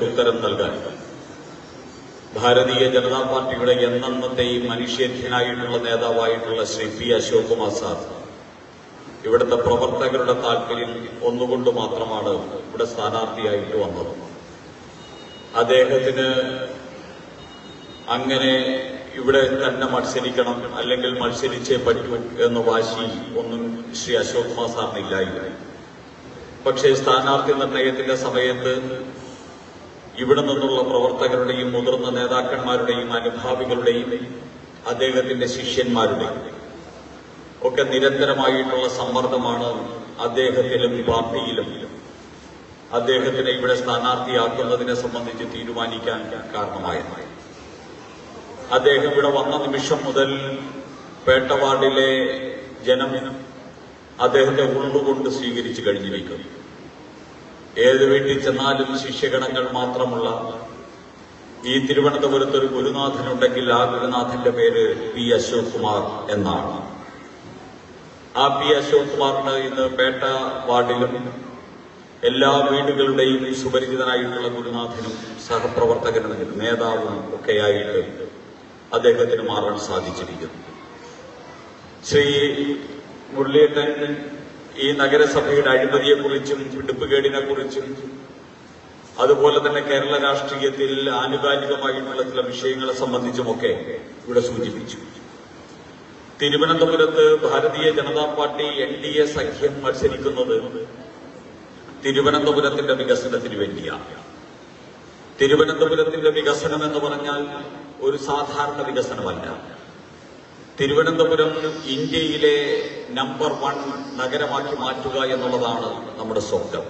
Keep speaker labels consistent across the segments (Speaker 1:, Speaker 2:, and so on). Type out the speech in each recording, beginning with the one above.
Speaker 1: ഉത്തരം നൽകാൻ ഭാരതീയ ജനതാ പാർട്ടിയുടെ എന്നത്തെയും മനുഷ്യനായിട്ടുള്ള നേതാവായിട്ടുള്ള ശ്രീ പി അശോക് കുമാർ സാർ ഇവിടുത്തെ പ്രവർത്തകരുടെ താല്പര്യം ഒന്നുകൊണ്ട് മാത്രമാണ് ഇവിടെ സ്ഥാനാർത്ഥിയായിട്ട് വന്നത്. അദ്ദേഹത്തിന് അങ്ങനെ ഇവിടെ തന്നെ മത്സരിക്കണം, അല്ലെങ്കിൽ മത്സരിച്ചേ പറ്റൂ എന്ന വാശി ഒന്നും ശ്രീ അശോക് കുമാർ സാറിനില്ലായില്ല. പക്ഷേ സ്ഥാനാർത്ഥി നിർണയത്തിന്റെ സമയത്ത് ഇവിടെ നിന്നുള്ള പ്രവർത്തകരുടെയും മുതിർന്ന നേതാക്കന്മാരുടെയും അനുഭാവികളുടെയും അദ്ദേഹത്തിന്റെ ശിഷ്യന്മാരുടെയും ഒക്കെ നിരന്തരമായിട്ടുള്ള സമ്മർദ്ദമാണ് അദ്ദേഹത്തിലും പാർട്ടിയിലും അദ്ദേഹത്തിനെ ഇവിടെ സ്ഥാനാർത്ഥിയാക്കുന്നതിനെ സംബന്ധിച്ച് തീരുമാനിക്കാൻ കാരണമായത്. അദ്ദേഹം ഇവിടെ വന്ന നിമിഷം മുതൽ പേട്ട വാർഡിലെ ജനം അദ്ദേഹത്തെ ഉള്ളുകൊണ്ട് സ്വീകരിച്ചു കഴിഞ്ഞിരിക്കുന്നു. ഏത് വീട്ടിൽ ചെന്നാലും ശിഷ്യഗണങ്ങൾ മാത്രമുള്ള ഈ തിരുവനന്തപുരത്ത് ഒരു ഗുരുനാഥനുണ്ടെങ്കിൽ ആ ഗുരുനാഥന്റെ പേര് പി അശോക് കുമാർ എന്നാണ്. ആ പി അശോക് കുമാറിന് ഇന്ന് പേട്ട വാർഡിലും എല്ലാ വീടുകളുടെയും സുപരിചിതനായിട്ടുള്ള ഗുരുനാഥനും സഹപ്രവർത്തകനും നേതാവും ഒക്കെയായിട്ട് അദ്ദേഹത്തിന് മാറാൻ സാധിച്ചിരിക്കുന്നു. ശ്രീ മുരളീധരൻ ഈ നഗരസഭയുടെ അഴിമതിയെക്കുറിച്ചും പിടിപ്പുകേടിനെക്കുറിച്ചും അതുപോലെ തന്നെ കേരള രാഷ്ട്രീയത്തിൽ ആനുകാലികമായിട്ടുള്ള ചില വിഷയങ്ങളെ സംബന്ധിച്ചുമൊക്കെ ഇവിടെ സൂചിപ്പിച്ചു. തിരുവനന്തപുരത്ത് ഭാരതീയ ജനതാ പാർട്ടി NDA സഖ്യം മത്സരിക്കുന്നത് തിരുവനന്തപുരത്തിന്റെ വികസനത്തിന് വേണ്ടിയാണ്. തിരുവനന്തപുരത്തിന്റെ വികസനം എന്ന് പറഞ്ഞാൽ ഒരു സാധാരണ വികസനമല്ല. തിരുവനന്തപുരം ഇന്ത്യയിലെ നമ്പർ 1 നഗരമാക്കി മാറ്റുക എന്നുള്ളതാണ് നമ്മുടെ സ്വപ്നം.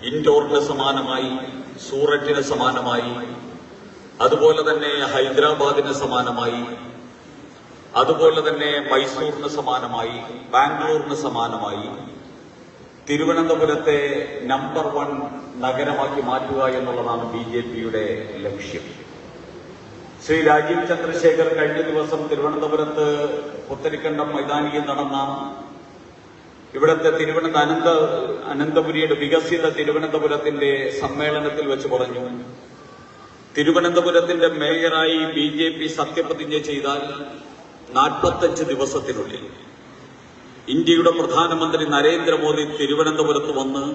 Speaker 1: ഇൻഡോറിന് സമാനമായി, സൂററ്റിന് സമാനമായി, അതുപോലെ തന്നെ ഹൈദരാബാദിന് സമാനമായി, അതുപോലെ തന്നെ മൈസൂറിന് സമാനമായി, ബാംഗ്ലൂരിന് സമാനമായി തിരുവനന്തപുരത്തെ നമ്പർ 1 നഗരമാക്കി മാറ്റുക എന്നുള്ളതാണ് BJPയുടെ ലക്ഷ്യം. ശ്രീ രാജീവ് ചന്ദ്രശേഖർ കഴിഞ്ഞ ദിവസം തിരുവനന്തപുരത്ത് പുത്തരിക്കണ്ടം മൈതാനിയിൽ നടന്ന ഇവിടുത്തെ അനന്തപുരിയുടെ വികസിത തിരുവനന്തപുരത്തിന്റെ സമ്മേളനത്തിൽ വെച്ച് പറഞ്ഞു, തിരുവനന്തപുരത്തിന്റെ മേയറായി BJP സത്യപ്രതിജ്ഞ ചെയ്താൽ 45 ദിവസത്തിനുള്ളിൽ ഇന്ത്യയുടെ പ്രധാനമന്ത്രി നരേന്ദ്രമോദി തിരുവനന്തപുരത്ത് വന്ന്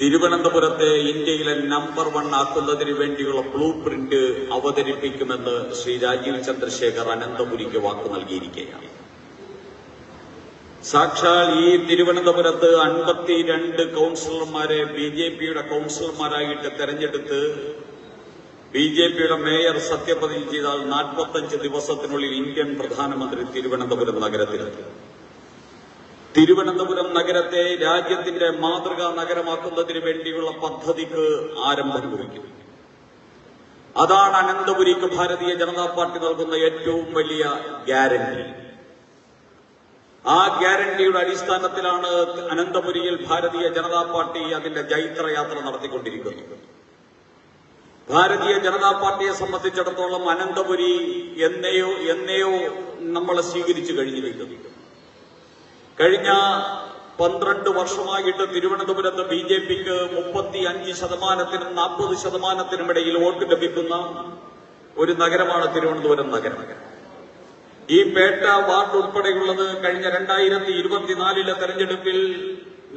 Speaker 1: തിരുവനന്തപുരത്തെ ഇന്ത്യയിലെ നമ്പർ 1 ആക്കുന്നതിന് വേണ്ടിയുള്ള ബ്ലൂ പ്രിന്റ് അവതരിപ്പിക്കുമെന്ന് ശ്രീ രാജീവ് ചന്ദ്രശേഖർ അനന്തപുരിക്ക് വാക്കു നൽകിയിരിക്കുകയാണ്. സാക്ഷാൽ ഈ തിരുവനന്തപുരത്ത് 52 കൌൺസിലർമാരെ BJPയുടെ കൌൺസിലർമാരായിട്ട് തെരഞ്ഞെടുത്ത് BJPയുടെ മേയർ സത്യപ്രതിജ്ഞ ചെയ്താൽ 45 ദിവസത്തിനുള്ളിൽ ഇന്ത്യൻ പ്രധാനമന്ത്രി തിരുവനന്തപുരം നഗരത്തിലെത്തും. തിരുവനന്തപുരം നഗരത്തെ രാജ്യത്തിന്റെ മാതൃകാ നഗരമാക്കുന്നതിന് വേണ്ടിയുള്ള പദ്ധതിക്ക് ആരംഭം കുറിക്കും. അതാണ് അനന്തപുരിക്ക് ഭാരതീയ ജനതാ പാർട്ടി നൽകുന്ന ഏറ്റവും വലിയ ഗ്യാരണ്ടി. ആ ഗ്യാരണ്ടിയുടെ അടിസ്ഥാനത്തിലാണ് അനന്തപുരിയിൽ ഭാരതീയ ജനതാ പാർട്ടി അതിന്റെ ജൈത്രയാത്ര നടത്തിക്കൊണ്ടിരിക്കുന്നത്. ഭാരതീയ ജനതാ പാർട്ടിയെ സംബന്ധിച്ചിടത്തോളം അനന്തപുരി എന്നെയോ നമ്മളെ സ്വീകരിച്ചു കഴിഞ്ഞിരിക്കുന്നു. കഴിഞ്ഞ 12 വർഷമായിട്ട് തിരുവനന്തപുരത്ത് BJPക്ക് 35%-നും 40%-നും ഇടയിൽ വോട്ട് ലഭിക്കുന്ന ഒരു നഗരമാണ് തിരുവനന്തപുരം നഗരം. ഈ പേട്ട വാർഡ് ഉൾപ്പെടെയുള്ളത് കഴിഞ്ഞ 2024 തെരഞ്ഞെടുപ്പിൽ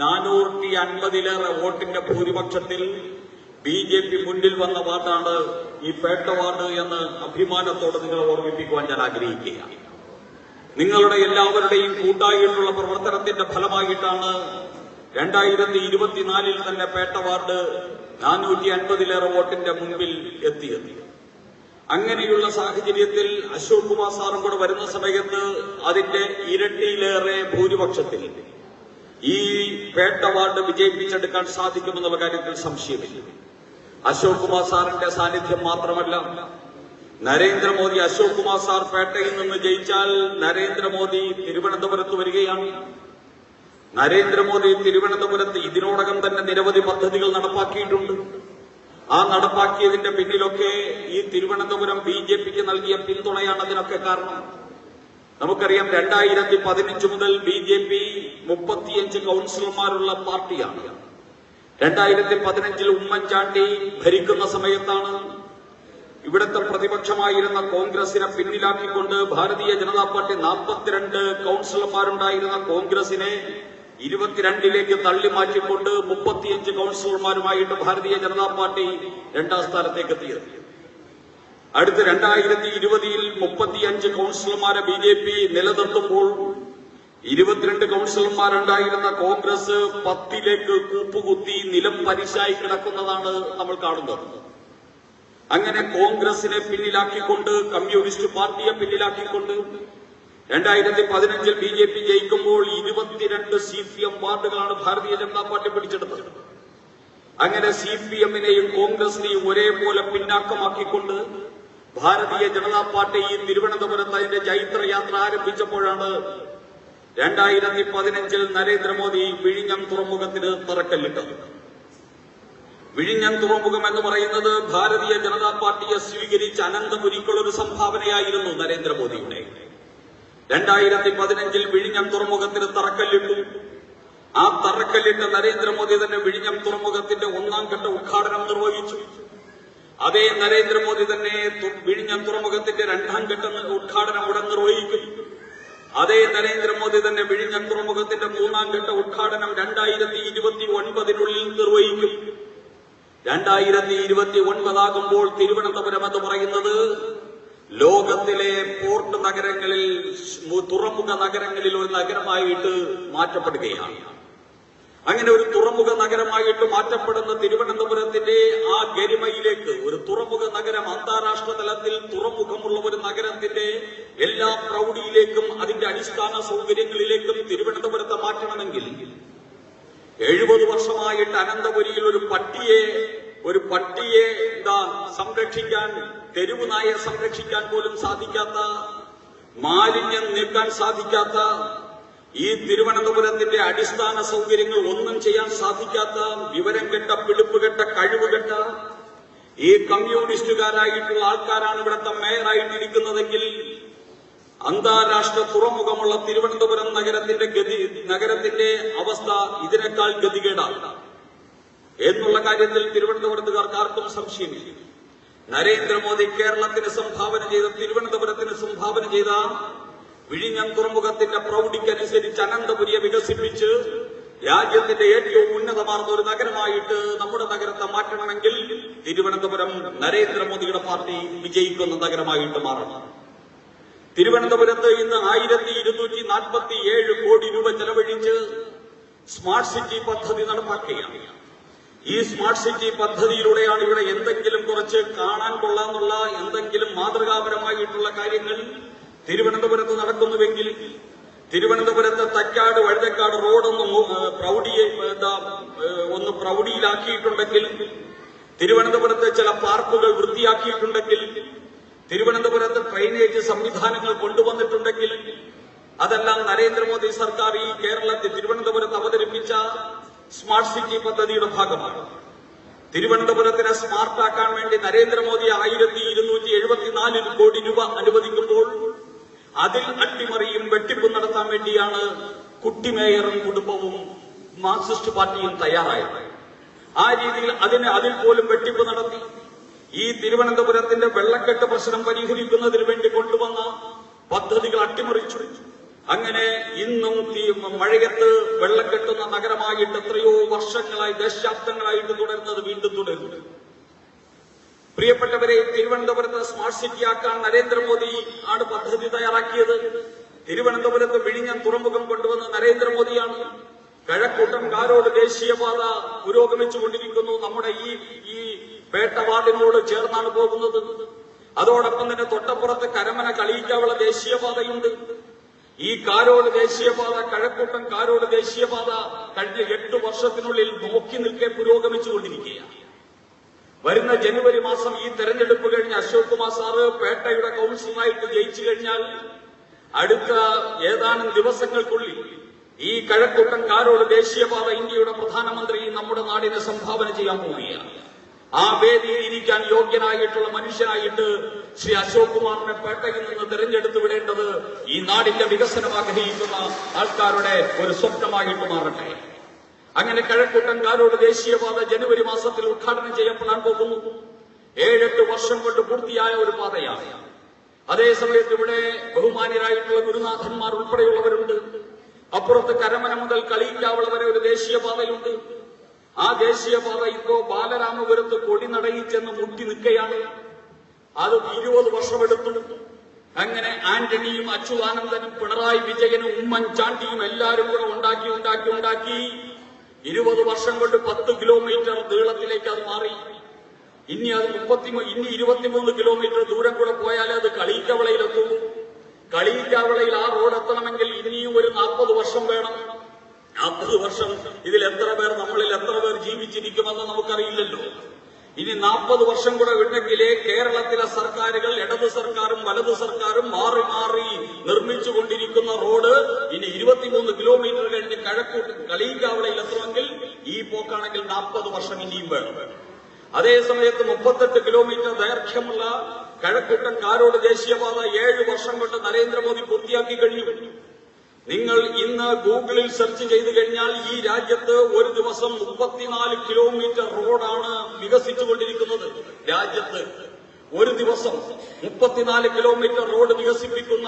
Speaker 1: 450-ലേറെ വോട്ടിന്റെ ഭൂരിപക്ഷത്തിൽ BJP മുന്നിൽ വന്ന വാർഡാണ് ഈ പേട്ട വാർഡ് എന്ന് അഭിമാനത്തോടെ നിങ്ങളെ ഓർമ്മിപ്പിക്കുവാൻ ഞാൻ ആഗ്രഹിക്കുകയാണ്. നിങ്ങളുടെ എല്ലാവരുടെയും കൂട്ടായിട്ടുള്ള പ്രവർത്തനത്തിന്റെ ഫലമായിട്ടാണ് 2024 തന്നെ പേട്ട വാർഡ് 450-ലേറെ വോട്ടിന്റെ മുൻപിൽ എത്തിയത്. അങ്ങനെയുള്ള സാഹചര്യത്തിൽ അശോക് കുമാർ സാറും കൂടെ വരുന്ന സമയത്ത് അതിന്റെ ഇരട്ടിയിലേറെ ഭൂരിപക്ഷത്തിൽ ഈ പേട്ട വാർഡ് വിജയിപ്പിച്ചെടുക്കാൻ സാധിക്കുമെന്നുള്ള കാര്യത്തിൽ സംശയമില്ല. അശോക് കുമാർ സാറിന്റെ സാന്നിധ്യം മാത്രമല്ല, നരേന്ദ്രമോദി അശോക് കുമാർ സാർ പേട്ടയിൽ നിന്ന് ജയിച്ചാൽ നരേന്ദ്രമോദി തിരുവനന്തപുരത്ത് വരികയാണ്. നരേന്ദ്രമോദി തിരുവനന്തപുരത്ത് ഇതിനോടകം തന്നെ നിരവധി പദ്ധതികൾ നടപ്പാക്കിയിട്ടുണ്ട്. ആ നടപ്പാക്കിയതിന്റെ പിന്നിലൊക്കെ ഈ തിരുവനന്തപുരം BJPക്ക് നൽകിയ പിന്തുണയാണ് അതിനൊക്കെ കാരണം. നമുക്കറിയാം 2015 മുതൽ BJP 35 കൌൺസിലർമാരുള്ള പാർട്ടിയാണ്. 2015 ഉമ്മൻചാണ്ടി ഭരിക്കുന്ന സമയത്താണ് ഇവിടുത്തെ പ്രതിപക്ഷമായിരുന്ന കോൺഗ്രസിനെ പിന്നിലാക്കിക്കൊണ്ട് ഭാരതീയ ജനതാ പാർട്ടി 42 കൌൺസിലർമാരുണ്ടായിരുന്ന കോൺഗ്രസിനെ 22ലേക്ക് തള്ളി മാറ്റിക്കൊണ്ട് 35 കൌൺസിലർമാരുമായിട്ട് ഭാരതീയ ജനതാ പാർട്ടി 2ാം സ്ഥാനത്തേക്ക് എത്തിയത്. അടുത്ത 2020 35 കൌൺസിലർമാരെ BJP നിലനിർത്തുമ്പോൾ 22 കൌൺസിലർമാരുണ്ടായിരുന്ന കോൺഗ്രസ് 10ലേക്ക് കൂപ്പുകുത്തി നിലം പരിശായി കിടക്കുന്നതാണ് നമ്മൾ കാണുന്നത്. അങ്ങനെ കോൺഗ്രസിനെ പിന്നിലാക്കിക്കൊണ്ട്, കമ്മ്യൂണിസ്റ്റ് പാർട്ടിയെ പിന്നിലാക്കിക്കൊണ്ട് 2015 BJP ജയിക്കുമ്പോൾ 22 CPM വാർഡുകളാണ് Bharatiya Janata party പിടിച്ചെടുത്തത്. അങ്ങനെ CPM-നെയും കോൺഗ്രസിനെയും ഒരേപോലെ പിന്നാക്കമാക്കിക്കൊണ്ട് ഭാരതീയ ജനതാ പാർട്ടി തിരുവനന്തപുരത്ത് അതിന്റെ ജൈത്രയാത്ര ആരംഭിച്ചപ്പോഴാണ് 2015 നരേന്ദ്രമോദി വിഴിഞ്ഞം തുറമുഖത്തിന് തറക്കല്ലിട്ടത്. വിഴിഞ്ഞം തുറമുഖം എന്ന് പറയുന്നത് ഭാരതീയ ജനതാ പാർട്ടിയെ സ്വീകരിച്ച അനന്തപുരിക്കുള്ളൊരു സംഭാവനയായിരുന്നു നരേന്ദ്രമോദിയുടെ. 2015 വിഴിഞ്ഞം തുറമുഖത്തിന് തറക്കല്ലിട്ടു. ആ തറക്കല്ലിട്ട നരേന്ദ്രമോദി തന്നെ വിഴിഞ്ഞം തുറമുഖത്തിന്റെ 1ാം ഘട്ട ഉദ്ഘാടനം നിർവഹിച്ചു. അതേ നരേന്ദ്രമോദി തന്നെ വിഴിഞ്ഞം തുറമുഖത്തിന്റെ 2ാം ഘട്ട ഉദ്ഘാടനം ഉടൻ നിർവഹിക്കും. അതേ നരേന്ദ്രമോദി തന്നെ വിഴിഞ്ഞം തുറമുഖത്തിന്റെ 3ാം ഘട്ട ഉദ്ഘാടനം 2029 നിർവഹിക്കും. 2029 ആകുമ്പോൾ തിരുവനന്തപുരം എന്ന് പറയുന്നത് ലോകത്തിലെ പോർട്ട് നഗരങ്ങളിൽ, തുറമുഖ നഗരങ്ങളിൽ ഒരു നഗരമായിട്ട് മാറ്റപ്പെടുകയാണ്. അങ്ങനെ ഒരു തുറമുഖ നഗരമായിട്ട് മാറ്റപ്പെടുന്ന തിരുവനന്തപുരത്തിന്റെ ആ ഗരിമയിലേക്ക്, ഒരു തുറമുഖ നഗരം, അന്താരാഷ്ട്ര തലത്തിൽ തുറമുഖമുള്ള ഒരു നഗരത്തിന്റെ എല്ലാ പ്രൗഢിയിലേക്കും അതിന്റെ അടിസ്ഥാന സൗകര്യങ്ങളിലേക്കും തിരുവനന്തപുരത്തെ മാറ്റണമെങ്കിൽ 70 വർഷമായിട്ട് അനന്തപുരിയിൽ ഒരു പട്ടിയെ സംരക്ഷിക്കാൻ, തെരുവ് നായെ സംരക്ഷിക്കാൻ പോലും സാധിക്കാത്ത, മാലിന്യം നീക്കാൻ സാധിക്കാത്ത, ഈ തിരുവനന്തപുരത്തിന്റെ അടിസ്ഥാന സൗകര്യങ്ങൾ ഒന്നും ചെയ്യാൻ സാധിക്കാത്ത, വിവരം കെട്ട, പിടിപ്പുകെട്ട, കഴിവുകെട്ട ഈ കമ്മ്യൂണിസ്റ്റുകാരായിട്ടുള്ള ആൾക്കാരാണ് ഇവിടുത്തെ മേയറായിട്ടിരിക്കുന്നതെങ്കിൽ അന്താരാഷ്ട്ര തുറമുഖമുള്ള തിരുവനന്തപുരം നഗരത്തിന്റെ അവസ്ഥ ഇതിനേക്കാൾ ഗതികേടാണ് എന്നുള്ള കാര്യത്തിൽ തിരുവനന്തപുരത്തുകാർക്ക് ആർക്കും സംശയമില്ല. നരേന്ദ്രമോദി കേരളത്തിന് സംഭാവന ചെയ്ത, തിരുവനന്തപുരത്തിന് സംഭാവന ചെയ്ത വിഴിഞ്ഞം തുറമുഖത്തിന്റെ പ്രൗഢിക്കനുസരിച്ച് അനന്തപുരിയെ വികസിപ്പിച്ച് രാജ്യത്തിന്റെ ഏറ്റവും ഉന്നതമാർന്ന ഒരു നഗരമായിട്ട് നമ്മുടെ നഗരത്തെ മാറ്റണമെങ്കിൽ തിരുവനന്തപുരം നരേന്ദ്രമോദിയുടെ പാർട്ടി വിജയിക്കുന്ന നഗരമായിട്ട് മാറണം. തിരുവനന്തപുരത്ത് ഇന്ന് 1247 കോടി രൂപ ചെലവഴിച്ച് സ്മാർട്ട് സിറ്റി പദ്ധതി നടപ്പാക്കുകയാണ്. ഈ സ്മാർട്ട് സിറ്റി പദ്ധതിയിലൂടെയാണ് ഇവിടെ എന്തെങ്കിലും കുറച്ച് കാണാൻ കൊള്ളാന്നുള്ള, എന്തെങ്കിലും മാതൃകാപരമായിട്ടുള്ള കാര്യങ്ങൾ തിരുവനന്തപുരത്ത് നടക്കുന്നുവെങ്കിൽ, തിരുവനന്തപുരത്തെ തക്കാട് വഴുതക്കാട് റോഡൊന്ന് പ്രൗഢിയിലാക്കിയിട്ടുണ്ടെങ്കിൽ, തിരുവനന്തപുരത്തെ ചില പാർക്കുകൾ വൃത്തിയാക്കിയിട്ടുണ്ടെങ്കിൽ, തിരുവനന്തപുരത്ത് ഡ്രെയിനേജ് സംവിധാനങ്ങൾ കൊണ്ടുവന്നിട്ടുണ്ടെങ്കിൽ, അതെല്ലാം നരേന്ദ്രമോദി സർക്കാർ ഈ കേരളത്തിൽ തിരുവനന്തപുരത്ത് അവതരിപ്പിച്ച സ്മാർട്ട് സിറ്റി പദ്ധതിയുടെ ഭാഗമാണ്. തിരുവനന്തപുരത്തിനെ സ്മാർട്ടാക്കാൻ വേണ്ടി നരേന്ദ്രമോദി 1274 കോടി രൂപ അനുവദിക്കുമ്പോൾ അതിൽ അട്ടിമറിയും വെട്ടിപ്പും നടത്താൻ വേണ്ടിയാണ് കുട്ടി മേയറും കുടുംബവും മാർക്സിസ്റ്റ് പാർട്ടിയും തയ്യാറായത്. ആ രീതിയിൽ അതിൽ പോലും വെട്ടിപ്പ് നടത്തി ഈ തിരുവനന്തപുരത്തിന്റെ വെള്ളക്കെട്ട് പ്രശ്നം പരിഹരിക്കുന്നതിന് വേണ്ടി കൊണ്ടുവന്ന പദ്ധതികൾ അട്ടിമറിച്ചു. അങ്ങനെ ഇന്നും മഴയത്ത് വെള്ളക്കെട്ടുന്ന നഗരമായിട്ട് എത്രയോ വർഷങ്ങളായി, ദശാബ്ദങ്ങളായിട്ട് തുടരുന്നത് വീണ്ടും തുടരുന്നു. പ്രിയപ്പെട്ടവരെ, തിരുവനന്തപുരത്ത് സ്മാർട്ട് സിറ്റി ആക്കാൻ നരേന്ദ്രമോദി ആണ് പദ്ധതി തയ്യാറാക്കിയത്. തിരുവനന്തപുരത്ത് വിഴിഞ്ഞം തുറമുഖം കൊണ്ടുവന്ന നരേന്ദ്രമോദിയാണ്. കഴക്കൂട്ടം കാരോട് ദേശീയപാത പുരോഗമിച്ചുകൊണ്ടിരിക്കുന്നു. നമ്മുടെ ഈ പേട്ട വാർഡിനോട് ചേർന്നാണ് പോകുന്നത്. അതോടൊപ്പം തന്നെ തൊട്ടപ്പുറത്ത് കരമന കളിയിക്കാവുള്ള ദേശീയപാതയുണ്ട്. ഈ കാരോട് ദേശീയപാത, കഴക്കൂട്ടം കാരോട് ദേശീയപാത കഴിഞ്ഞ 8 വർഷത്തിനുള്ളിൽ നോക്കി നിൽക്കെ പുരോഗമിച്ചുകൊണ്ടിരിക്കുകയാണ്. വരുന്ന ജനുവരി മാസം ഈ തെരഞ്ഞെടുപ്പ് കഴിഞ്ഞ് അശോക് കുമാർ സാറ് പേട്ടയുടെ കൌൺസിലറായിട്ട് ജയിച്ചു കഴിഞ്ഞാൽ അടുത്ത ഏതാനും ദിവസങ്ങൾക്കുള്ളിൽ ഈ കഴക്കൂട്ടം കാരോട് ദേശീയപാത ഇന്ത്യയുടെ പ്രധാനമന്ത്രി നമ്മുടെ നാടിനെ സംഭാവന ചെയ്യാൻ പോവുകയാണ്. ആ വേദിയിൽ ഇരിക്കാൻ യോഗ്യനായിട്ടുള്ള മനുഷ്യനായിട്ട് ശ്രീ അശോക് കുമാറിനെ പേട്ടയിൽ നിന്ന് തെരഞ്ഞെടുത്തു വിടേണ്ടത് ഈ നാടിന്റെ വികസനം ആഗ്രഹിക്കുന്ന ആൾക്കാരുടെ ഒരു സ്വപ്നമായിട്ട് മാറട്ടെ. അങ്ങനെ കഴക്കൂട്ടൻകാരോട് ദേശീയപാത ജനുവരി മാസത്തിൽ ഉദ്ഘാടനം ചെയ്യപ്പെടാൻ പോകുന്നു. 7-8 വർഷം കൊണ്ട് പൂർത്തിയായ ഒരു പാതയാണ്. അതേസമയത്ത് ഇവിടെ ബഹുമാന്യരായിട്ടുള്ള ഗുരുനാഥന്മാർ ഉൾപ്പെടെയുള്ളവരുണ്ട്. അപ്പുറത്ത് കരമന മുതൽ കളിയിക്കാവള വരെ ഒരു ദേശീയപാതയുണ്ട്. ആ ദേശീയപാത ഇപ്പോ ബാലരാമപുരത്ത് കൊടിനടയിച്ചെന്ന് മുട്ടി നിൽക്കുകയാണ്. അത് 20 വർഷമെടുത്തു. അങ്ങനെ ആന്റണിയും അച്യുതാനന്ദനും പിണറായി വിജയനും ഉമ്മൻചാണ്ടിയും എല്ലാവരും കൂടെ ഉണ്ടാക്കി 20 വർഷം കൊണ്ട് 10 കിലോമീറ്റർ നീളത്തിലേക്ക് അത് മാറി. ഇനി 23 കിലോമീറ്റർ ദൂരം കൂടെ പോയാലേ അത് കളിയിക്കവളയിലെത്തും. കളിയിക്കവളയിൽ ആ റോഡ് എത്തണമെങ്കിൽ ഇനിയും ഒരു 40 വർഷം വേണം. 40 വർഷം ഇതിൽ നമ്മളിൽ എത്ര പേർ ജീവിച്ചിരിക്കുമെന്ന് നമുക്കറിയില്ലല്ലോ. ഇനി 40 വർഷം കൂടെ ഉണ്ടെങ്കിലേ കേരളത്തിലെ സർക്കാരുകൾ, ഇടതു സർക്കാരും വലതു സർക്കാരും മാറി മാറി നിർമ്മിച്ചുകൊണ്ടിരിക്കുന്ന റോഡ് ഇനി 23 കിലോമീറ്റർ കഴിഞ്ഞ് കളിയിക്കാവളയിൽ എത്തണമെങ്കിൽ ഈ പോക്കാണെങ്കിൽ 40 വർഷം ഇനിയും വേണം. അതേസമയത്ത് 38 കിലോമീറ്റർ ദൈർഘ്യമുള്ള കഴക്കൂട്ടൻ-കാരോട് ദേശീയപാത 7 വർഷം കൊണ്ട് നരേന്ദ്രമോദി പൂർത്തിയാക്കി കഴിഞ്ഞു. നിങ്ങൾ ഇന്ന് ഗൂഗിളിൽ സെർച്ച് ചെയ്തു കഴിഞ്ഞാൽ ഈ രാജ്യത്ത് ഒരു ദിവസം 34 കിലോമീറ്റർ റോഡാണ് വികസിച്ചുകൊണ്ടിരിക്കുന്നത്. രാജ്യത്ത് ഒരു ദിവസം 34 കിലോമീറ്റർ റോഡ് വികസിപ്പിക്കുന്ന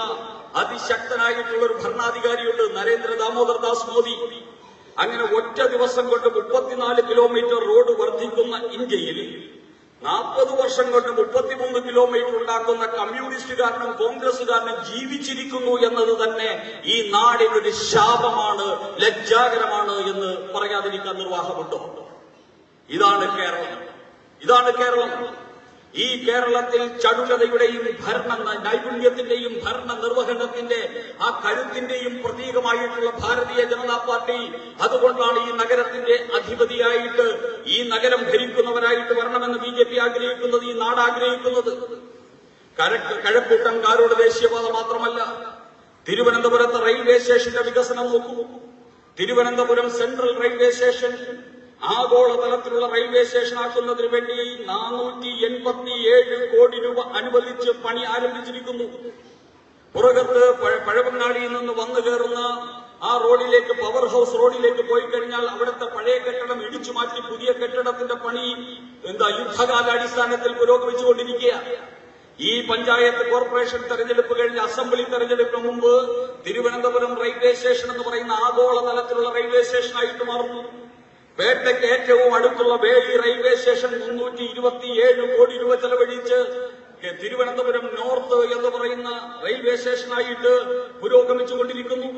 Speaker 1: അതിശക്തനായിട്ടുള്ള ഒരു ഭരണാധികാരിയുണ്ട്, നരേന്ദ്ര ദാമോദർ ദാസ് മോദി. അങ്ങനെ ഒറ്റ ദിവസം കൊണ്ട് 34 കിലോമീറ്റർ റോഡ് വർദ്ധിക്കുന്ന ഇന്ത്യയിൽ 40 വർഷം കൊണ്ട് 33 കിലോമീറ്റർ ഉണ്ടാക്കുന്ന കമ്മ്യൂണിസ്റ്റുകാരനും കോൺഗ്രസുകാരനും ജീവിച്ചിരിക്കുന്നു എന്നത് തന്നെ ഈ നാടിനൊരു ശാപമാണ്, ലജ്ജാകരമാണ് എന്ന് പറയാതിരിക്കാൻ നിർവാഹമുണ്ടോ? ഇതാണ് കേരളം. ഈ കേരളത്തിൽ ചടുലതയുടെയും ഭരണ നൈപുണ്യത്തിന്റെയും ഭരണ നിർവഹണത്തിന്റെ ആ കരുത്തിന്റെയും പ്രതീകമായിട്ടുള്ള ഭാരതീയ ജനതാ പാർട്ടി, അതുകൊണ്ടാണ് ഈ നഗരത്തിന്റെ അധിപതിയായിട്ട്, ഈ നഗരം ഭരിക്കുന്നവരായിട്ട് വരണമെന്ന് BJP ആഗ്രഹിക്കുന്നത്, ഈ നാട് ആഗ്രഹിക്കുന്നത്. കഴക്കൂട്ടൻ-കാരോട് ദേശീയപാത മാത്രമല്ല, തിരുവനന്തപുരത്ത് റെയിൽവേ സ്റ്റേഷന്റെ വികസനം നോക്കൂ. തിരുവനന്തപുരം സെൻട്രൽ റെയിൽവേ സ്റ്റേഷൻ ആഗോളതലത്തിലുള്ള റെയിൽവേ സ്റ്റേഷൻ ആക്കുന്നതിന് വേണ്ടി 487 കോടി രൂപ അനുവദിച്ച് പണി ആരംഭിച്ചിരിക്കുന്നു. പുറകത്ത് പഴവങ്ങാടിയിൽ നിന്ന് വന്നു കയറുന്ന ആ റോഡിലേക്ക്, പവർ ഹൌസ് റോഡിലേക്ക് പോയി കഴിഞ്ഞാൽ അവിടുത്തെ പഴയ കെട്ടിടം ഇടിച്ചു മാറ്റി പുതിയ കെട്ടിടത്തിന്റെ പണി യുദ്ധകാലാടിസ്ഥാനത്തിൽ പുരോഗമിച്ചുകൊണ്ടിരിക്കുക. ഈ പഞ്ചായത്ത് കോർപ്പറേഷൻ തെരഞ്ഞെടുപ്പ് കഴിഞ്ഞ് അസംബ്ലി തെരഞ്ഞെടുപ്പിന് മുമ്പ് തിരുവനന്തപുരം റെയിൽവേ സ്റ്റേഷൻ എന്ന് പറയുന്ന ആഗോളതലത്തിലുള്ള റെയിൽവേ സ്റ്റേഷനായിട്ട് മാറുന്നു. പേട്ടയ്ക്ക് ഏറ്റവും അടുത്തുള്ള വേളി റെയിൽവേ സ്റ്റേഷൻ 327 കോടി രൂപ ചെലവഴിച്ച് തിരുവനന്തപുരം നോർത്ത് എന്ന് പറയുന്ന റെയിൽവേ സ്റ്റേഷനായിട്ട് പുരോഗമിച്ചുകൊണ്ടിരിക്കുന്നു.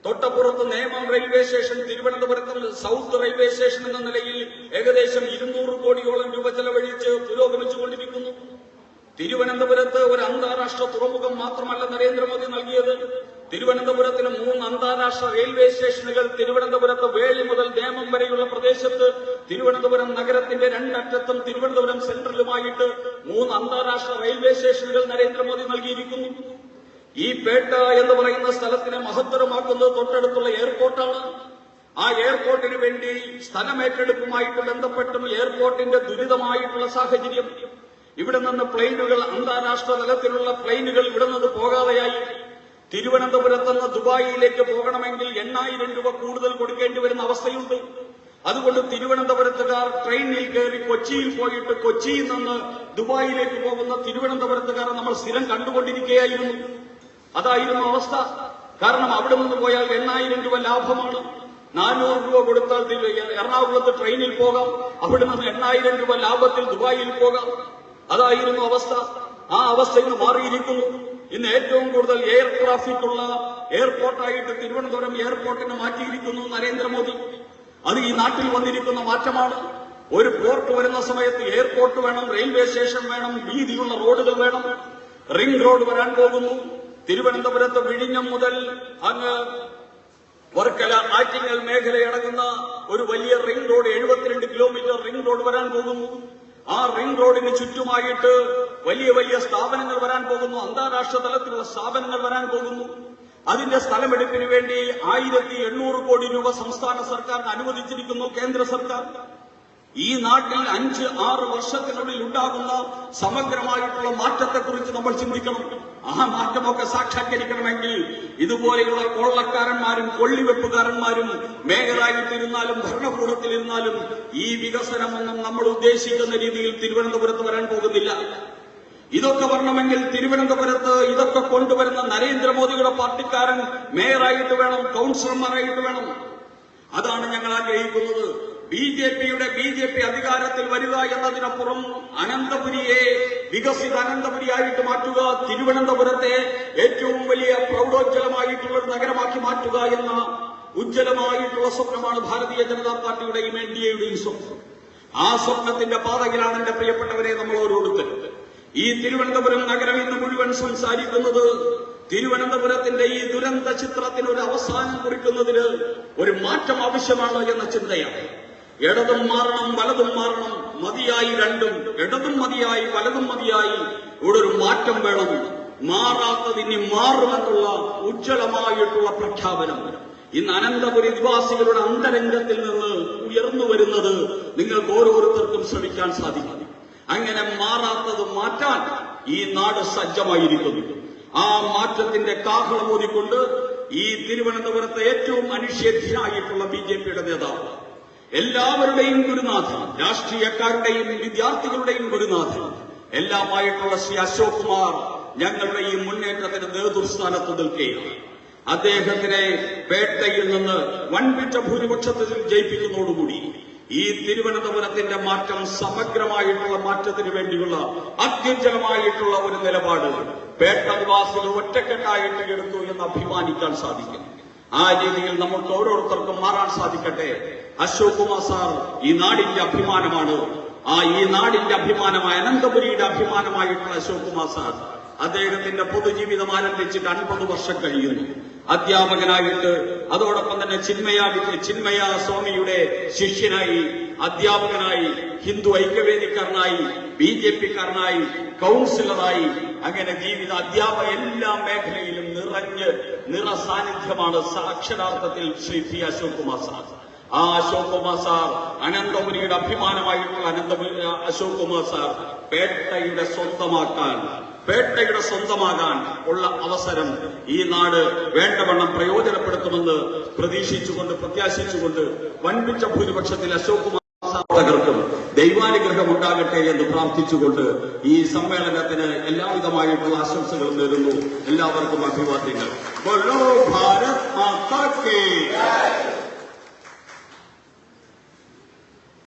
Speaker 1: തൊട്ടപ്പുറത്ത് നേമം റെയിൽവേ സ്റ്റേഷൻ തിരുവനന്തപുരത്ത് സൗത്ത് റെയിൽവേ സ്റ്റേഷൻ എന്ന നിലയിൽ ഏകദേശം 200 കോടിയോളം രൂപ ചെലവഴിച്ച് പുരോഗമിച്ചുകൊണ്ടിരിക്കുന്നു. തിരുവനന്തപുരത്ത് ഒരു അന്താരാഷ്ട്ര തുറമുഖം മാത്രമല്ല നരേന്ദ്രമോദി നൽകിയത്. തിരുവനന്തപുരത്തിന് 3 അന്താരാഷ്ട്ര റെയിൽവേ സ്റ്റേഷനുകൾ, തിരുവനന്തപുരത്ത് വേളി മുതൽ നേമം വരെയുള്ള പ്രദേശത്ത്, തിരുവനന്തപുരം നഗരത്തിന്റെ 2 അറ്റത്തും തിരുവനന്തപുരം സെൻട്രലുമായിട്ട് 3 അന്താരാഷ്ട്ര റെയിൽവേ സ്റ്റേഷനുകൾ നരേന്ദ്രമോദി നൽകിയിരിക്കുന്നു. ഈ പേട്ട എന്ന് പറയുന്ന സ്ഥലത്തിനെ മഹത്തരമാക്കുന്നത് തൊട്ടടുത്തുള്ള എയർപോർട്ടാണ്. ആ എയർപോർട്ടിന് വേണ്ടി സ്ഥലമേറ്റെടുപ്പുമായിട്ട് ബന്ധപ്പെട്ടും എയർപോർട്ടിന്റെ ദുരിതമായിട്ടുള്ള സാഹചര്യം, ഇവിടെ നിന്ന് പ്ലെയിനുകൾ, അന്താരാഷ്ട്ര തലത്തിലുള്ള പ്ലെയിനുകൾ ഇവിടെ നിന്ന് പോകാതെയായി. തിരുവനന്തപുരത്ത് നിന്ന് ദുബായിലേക്ക് പോകണമെങ്കിൽ 8000 രൂപ കൂടുതൽ കൊടുക്കേണ്ടി വരുന്ന അവസ്ഥയുണ്ട്. അതുകൊണ്ട് തിരുവനന്തപുരത്തുകാർ ട്രെയിനിൽ കയറി കൊച്ചിയിൽ പോയിട്ട് കൊച്ചിയിൽ നിന്ന് ദുബായിലേക്ക് പോകുന്ന തിരുവനന്തപുരത്തുകാരെ നമ്മൾ സ്ഥിരം കണ്ടുകൊണ്ടിരിക്കുകയായിരുന്നു. അതായിരുന്നു അവസ്ഥ. കാരണം അവിടെ നിന്ന് പോയാൽ 8000 രൂപ ലാഭമാണ്. 400 രൂപ കൊടുത്താൽ എറണാകുളത്ത് ട്രെയിനിൽ പോകാം, അവിടെ നിന്ന് 8000 രൂപ ലാഭത്തിൽ ദുബായിൽ പോകാം. അതായിരുന്നു അവസ്ഥ. ആ അവസ്ഥ ഇന്ന് മാറിയിരിക്കുന്നു. ഇന്ന് ഏറ്റവും കൂടുതൽ എയർ ട്രാഫിക് ഉള്ള എയർപോർട്ടായിട്ട് തിരുവനന്തപുരം എയർപോർട്ടിനെ മാറ്റിയിരിക്കുന്നു നരേന്ദ്രമോദി. അത് ഈ നാട്ടിൽ വന്നിരിക്കുന്ന മാറ്റമാണ്. ഒരു പോർട്ട് വരുന്ന സമയത്ത് എയർപോർട്ട് വേണം, റെയിൽവേ സ്റ്റേഷൻ വേണം, വീതിയുള്ള റോഡുകൾ വേണം. റിംഗ് റോഡ് വരാൻ പോകുന്നു. തിരുവനന്തപുരത്ത് വിഴിഞ്ഞം മുതൽ അങ്ങ് വർക്കല, ആറ്റിങ്ങൽ മേഖലയടങ്ങുന്ന ഒരു വലിയ ring road, 72 kilometre ring road വരാൻ പോകുന്നു. ആ റിംഗ് റോഡിന് ചുറ്റുമായിട്ട് വലിയ വലിയ സ്ഥാപനങ്ങൾ വരാൻ പോകുന്നു, അന്താരാഷ്ട്ര തലത്തിലുള്ള സ്ഥാപനങ്ങൾ വരാൻ പോകുന്നു. അതിന്റെ സ്ഥലമെടുപ്പിന് വേണ്ടി 1800 കോടി രൂപ സംസ്ഥാന സർക്കാരിന് അനുവദിച്ചിരിക്കുന്നു കേന്ദ്ര സർക്കാർ. ഈ നാട്ടിൽ 5-6 വർഷത്തിനുള്ളിൽ ഉണ്ടാകുന്ന സമഗ്രമായിട്ടുള്ള മാറ്റത്തെക്കുറിച്ച് നമ്മൾ ചിന്തിക്കണം. ആ മാറ്റമൊക്കെ സാക്ഷാത്കരിക്കണമെങ്കിൽ ഇതുപോലെയുള്ള കൊള്ളക്കാരന്മാരും കൊള്ളിവെപ്പുകാരന്മാരും മേയറായിട്ടിരുന്നാലും ഭരണകൂടത്തിലിരുന്നാലും ഈ വികസനമൊന്നും നമ്മൾ ഉദ്ദേശിക്കുന്ന രീതിയിൽ തിരുവനന്തപുരത്ത് വരാൻ പോകുന്നില്ല. ഇതൊക്കെ വരണമെങ്കിൽ തിരുവനന്തപുരത്ത് ഇതൊക്കെ കൊണ്ടുവരുന്ന നരേന്ദ്രമോദിയുടെ പാർട്ടിക്കാരൻ മേയറായിട്ട് വേണം, കൗൺസിലർമാരായിട്ട് വേണം. അതാണ് ഞങ്ങൾ ആഗ്രഹിക്കുന്നത്. ബി ജെ പി അധികാരത്തിൽ വരിക എന്നതിനപ്പുറം അനന്തപുരിയെ വികസിത അനന്തപുരിയായിട്ട് മാറ്റുക, തിരുവനന്തപുരത്തെ ഏറ്റവും വലിയ പ്രൗഢോജ്വലമായിട്ടുള്ള ഒരു നഗരമാക്കി മാറ്റുക എന്ന ഉജ്ജ്വലമായിട്ടുള്ള സ്വപ്നമാണ് ഭാരതീയ ജനതാ പാർട്ടിയുടെയും NDAയുടെയും സ്വപ്നം. ആ സ്വപ്നത്തിന്റെ പാതയിലാണ് എന്റെ പ്രിയപ്പെട്ടവരെ നമ്മൾ ഓരോരുത്തരും. ഈ തിരുവനന്തപുരം നഗരം ഇന്ന് മുഴുവൻ സംസാരിക്കുന്നത് തിരുവനന്തപുരത്തിന്റെ ഈ ദുരന്ത ചിത്രത്തിന് ഒരു അവസാനം കുറിക്കുന്നതിന് ഒരു മാറ്റം ആവശ്യമാണ് എന്ന ചിന്തയാണ്. ഇടതും മാറണം, വലതും മാറണം, മതിയായി രണ്ടും. ഇടതും മതിയായി, വലതും മതിയായി. ഇവിടെ ഒരു മാറ്റം വേണം. മാറാത്തത് ഇനി മാറുമെന്നുള്ള ഉജ്ജ്വലമായിട്ടുള്ള പ്രഖ്യാപനം ഇന്ന് അനന്തപുരി നിവാസികളുടെ അന്തരംഗത്തിൽ നിന്ന് ഉയർന്നു വരുന്നത് നിങ്ങൾക്ക് ഓരോരുത്തർക്കും ശ്രമിക്കാൻ സാധിക്കും. അങ്ങനെ മാറാത്തത് മാറ്റാൻ ഈ നാട് സജ്ജമായിരിക്കുന്നു. ആ മാറ്റത്തിന്റെ കാഹളം ഊതിക്കൊണ്ട് ഈ തിരുവനന്തപുരത്തെ ഏറ്റവും അനിഷേധ്യനായിട്ടുള്ള BJPയുടെ നേതാവ്, എല്ലാവരുടെയും ഗുരുനാഥൻ, രാഷ്ട്രീയക്കാരുടെയും വിദ്യാർത്ഥികളുടെയും ഗുരുനാഥൻ എല്ലാമായിട്ടുള്ള ശ്രീ അശോക് കുമാർ ഞങ്ങളുടെ ഈ മുന്നേറ്റത്തിന് നേതൃസ്ഥാനത്ത് നിൽക്കുകയാണ്. അദ്ദേഹത്തിനെ പേട്ടയിൽ നിന്ന് വൻപിച്ച ഭൂരിപക്ഷത്തിൽ ജയിപ്പിക്കുന്നതോടുകൂടി ഈ തിരുവനന്തപുരത്തിന്റെ മാറ്റം സമഗ്രമായിട്ടുള്ള മാറ്റത്തിന് വേണ്ടിയുള്ള അത്യുജ്വലമായിട്ടുള്ള ഒരു നിലപാട് പേട്ട നിവാസികൾ ഒറ്റക്കെട്ടായിട്ട് എടുത്തു എന്ന് അഭിമാനിക്കാൻ സാധിക്കും. ആ രീതിയിൽ നമുക്ക് ഓരോരുത്തർക്കും മാറാൻ സാധിക്കട്ടെ. അശോക് കുമാർ സാർ ഈ നാടിന്റെ അഭിമാനമാണ്. ഈ നാടിന്റെ അഭിമാനമായ അനന്തപുരിയുടെ അഭിമാനമായിട്ടുള്ള അശോക് കുമാർ സാർ അദ്ദേഹത്തിന്റെ പൊതുജീവിതം ആരംഭിച്ചിട്ട് 50 വർഷം കഴിയുന്നു. അധ്യാപകനായിട്ട്, അതോടൊപ്പം തന്നെ ചിന്മയ സ്വാമിയുടെ ശിഷ്യനായി, അധ്യാപകനായി, ഹിന്ദു ഐക്യവേദിക്കാരനായി, BJPക്കാരനായി, കൗൺസിലറായി, അങ്ങനെ അധ്യാപക എല്ലാ മേഖലയിലും നിറസാന്നിധ്യമാണ് അക്ഷരാർത്ഥത്തിൽ ശ്രീ P. അശോക് കുമാർ സാർ. ആ അശോക് കുമാർ സാർ അനന്തപുരിയുടെ അഭിമാനമായിട്ടുള്ള അശോക് കുമാർ സാർ പേട്ടയുടെ സ്വന്തമാകാൻ ഉള്ള അവസരം ഈ നാട് വേണ്ടവണ്ണം പ്രയോജനപ്പെടുത്തുമെന്ന് പ്രത്യാശിച്ചുകൊണ്ട് വൻപിച്ച ഭൂരിപക്ഷത്തിൽ അശോക് കുമാർ സാർക്കും ദൈവാനുഗ്രഹം ഉണ്ടാകട്ടെ എന്ന് പ്രാർത്ഥിച്ചുകൊണ്ട് ഈ സമ്മേളനത്തിന് എല്ലാവിധമായിട്ടുള്ള ആശംസകളും നേരുന്നു. എല്ലാവർക്കും അഭിവാദ്യങ്ങൾ. ഭാരത് മാതാ കി ജയ്.